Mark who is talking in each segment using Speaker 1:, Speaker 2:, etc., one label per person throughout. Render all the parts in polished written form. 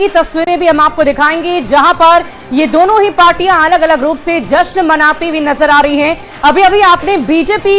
Speaker 1: की तस्वीरें भी हम आपको दिखाएंगे, जहां पर ये दोनों ही पार्टियां अलग अलग रूप से जश्न मनाती हुई नजर आ रही हैं। अभी अभी आपने बीजेपी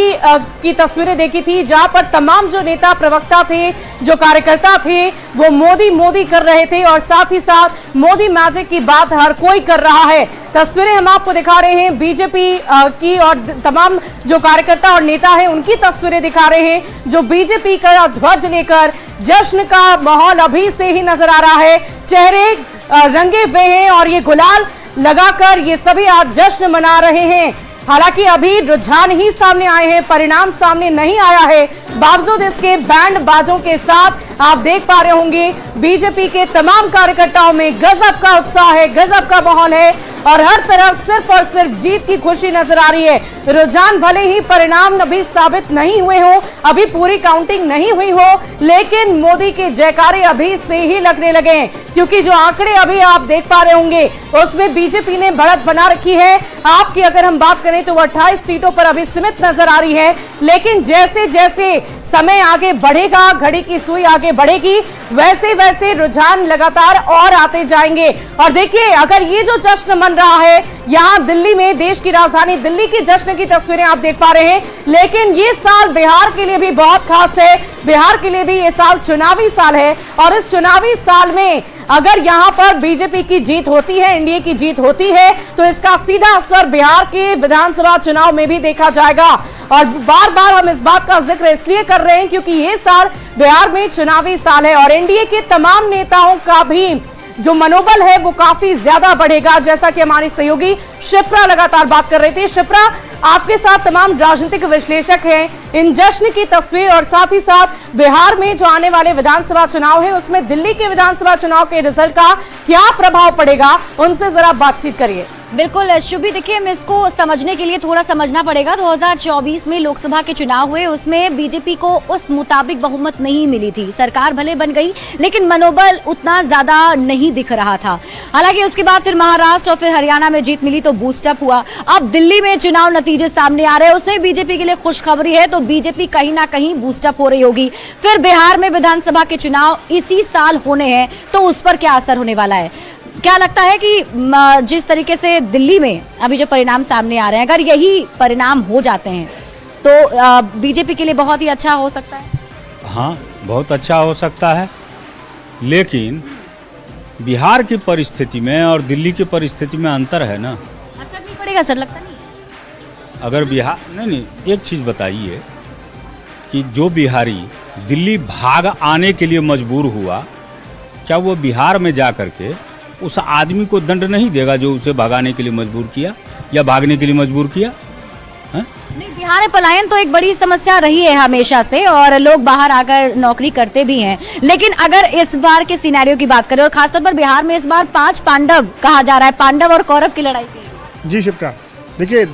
Speaker 1: की तस्वीरें देखी थी, जहां पर तमाम जो नेता प्रवक्ता थे, जो कार्यकर्ता थे, वो मोदी मोदी कर रहे थे और साथ ही साथ मोदी मैजिक की बात हर कोई कर रहा है। तस्वीरें हम आपको दिखा रहे हैं बीजेपी की, और तमाम जो कार्यकर्ता और नेता हैं उनकी तस्वीरें दिखा रहे हैं, जो बीजेपी का ध्वज लेकर जश्न का माहौल अभी से ही नजर आ रहा है। चेहरे रंगे हुए हैं और ये गुलाल लगाकर ये सभी आज जश्न मना रहे हैं। हालांकि अभी रुझान ही सामने आए हैं, परिणाम सामने नहीं आया है। बावजूद इसके बैंड बाजों के साथ आप देख पा रहे होंगे बीजेपी के तमाम कार्यकर्ताओं में गजब का उत्साह है, गजब का माहौल है और हर तरफ सिर्फ और सिर्फ जीत की खुशी नजर आ रही है। रुझान भले ही परिणाम अभी साबित नहीं हुए हो, अभी पूरी काउंटिंग नहीं हुई हो, लेकिन मोदी के जयकारे अभी से ही लगने लगे हैं, क्योंकि जो आंकड़े अभी आप देख पा रहे होंगे उसमें बीजेपी ने बढ़त बना रखी है। आपकी अगर हम बात करें तो 28 सीटों पर अभी सीमित नजर आ रही है, लेकिन जैसे जैसे समय आगे बढ़ेगा, घड़ी की सुई आगे बढ़ेगी, वैसे वैसे रुझान लगातार और आते जाएंगे। और देखिए, अगर ये जो जश्न मन रहा है यहाँ दिल्ली में, देश की राजधानी दिल्ली की जश्न की तस्वीरें आप देख पा रहे हैं, लेकिन ये साल बिहार के लिए भी बहुत खास है। बिहार के लिए भी ये साल चुनावी साल है और इस चुनावी साल में अगर यहां पर बीजेपी की जीत होती है, एनडीए की जीत होती है, तो इसका सीधा असर बिहार के विधानसभा चुनाव में भी देखा जाएगा। और बार बार हम इस बात का जिक्र इसलिए कर रहे हैं क्योंकि ये साल बिहार में चुनावी साल है और एनडीए के तमाम नेताओं का भी जो मनोबल है वो काफी ज्यादा बढ़ेगा, जैसा कि हमारी सहयोगी शिप्रा लगातार बात कर रही थी। शिप्रा, आपके साथ तमाम राजनीतिक विश्लेषक हैं। इन जश्न की तस्वीर और साथ ही साथ बिहार में जो आने वाले विधानसभा चुनाव है उसमें दिल्ली के विधानसभा चुनाव के रिजल्ट का क्या प्रभाव पड़ेगा, उनसे जरा बातचीत करिए।
Speaker 2: बिल्कुल शुभी, देखिए हमें इसको समझने के लिए थोड़ा समझना पड़ेगा। 2024 में लोकसभा के चुनाव हुए, उसमें बीजेपी को उस मुताबिक बहुमत नहीं मिली थी। सरकार भले बन गई लेकिन मनोबल उतना ज्यादा नहीं दिख रहा था। हालांकि उसके बाद फिर महाराष्ट्र और फिर हरियाणा में जीत मिली तो बूस्टअप हुआ। अब दिल्ली में चुनाव नतीजे सामने आ रहे हैं, उसमें बीजेपी के लिए खुशखबरी है, तो बीजेपी कहीं ना कहीं बूस्टअप हो रही होगी। फिर बिहार में विधानसभा के चुनाव इसी साल होने हैं, तो उस पर क्या असर होने वाला है? क्या लगता है कि जिस तरीके से दिल्ली में अभी जो परिणाम सामने आ रहे हैं, अगर यही परिणाम हो जाते हैं तो बीजेपी के लिए बहुत ही अच्छा हो सकता है?
Speaker 3: हाँ, बहुत अच्छा हो सकता है, लेकिन बिहार की परिस्थिति में और दिल्ली की परिस्थिति में अंतर है ना।
Speaker 2: असर नहीं पड़ेगा सर, लगता नहीं?
Speaker 3: अगर बिहार नहीं, एक चीज़ बताइए कि जो बिहारी दिल्ली भाग आने के लिए मजबूर हुआ, क्या वो बिहार में जा करके उस आदमी को दंड नहीं देगा जो उसे भगाने के लिए मजबूर किया या भागने के लिए मजबूर किया?
Speaker 2: नहीं, बिहार में पलायन तो एक बड़ी समस्या रही है हमेशा से और लोग बाहर आकर नौकरी करते भी हैं, लेकिन अगर इस बार के सिनेरियो की बात करें और खासतौर पर बिहार में इस बार 5 पांडव कहा जा रहा है, पांडव और कौरव की लड़ाई की।
Speaker 4: जी शिप्रा, देखिए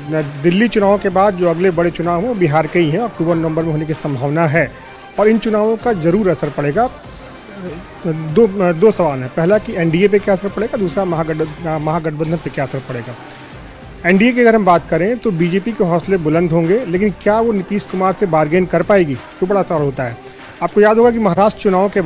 Speaker 4: दिल्ली चुनाव के बाद जो अगले बड़े चुनाव हैं बिहार के ही हैं, अक्टूबर नवंबर में होने की संभावना है और इन चुनावों का जरूर असर पड़ेगा। दो सवाल हैं, पहला कि एनडीए पे क्या असर पड़ेगा, दूसरा महागठबंधन पे क्या असर पड़ेगा। एनडीए की अगर हम बात करें तो बीजेपी के हौसले बुलंद होंगे, लेकिन क्या वो नीतीश कुमार से बार्गेन कर पाएगी, तो बड़ा सवाल होता है। आपको याद होगा कि महाराष्ट्र चुनाव के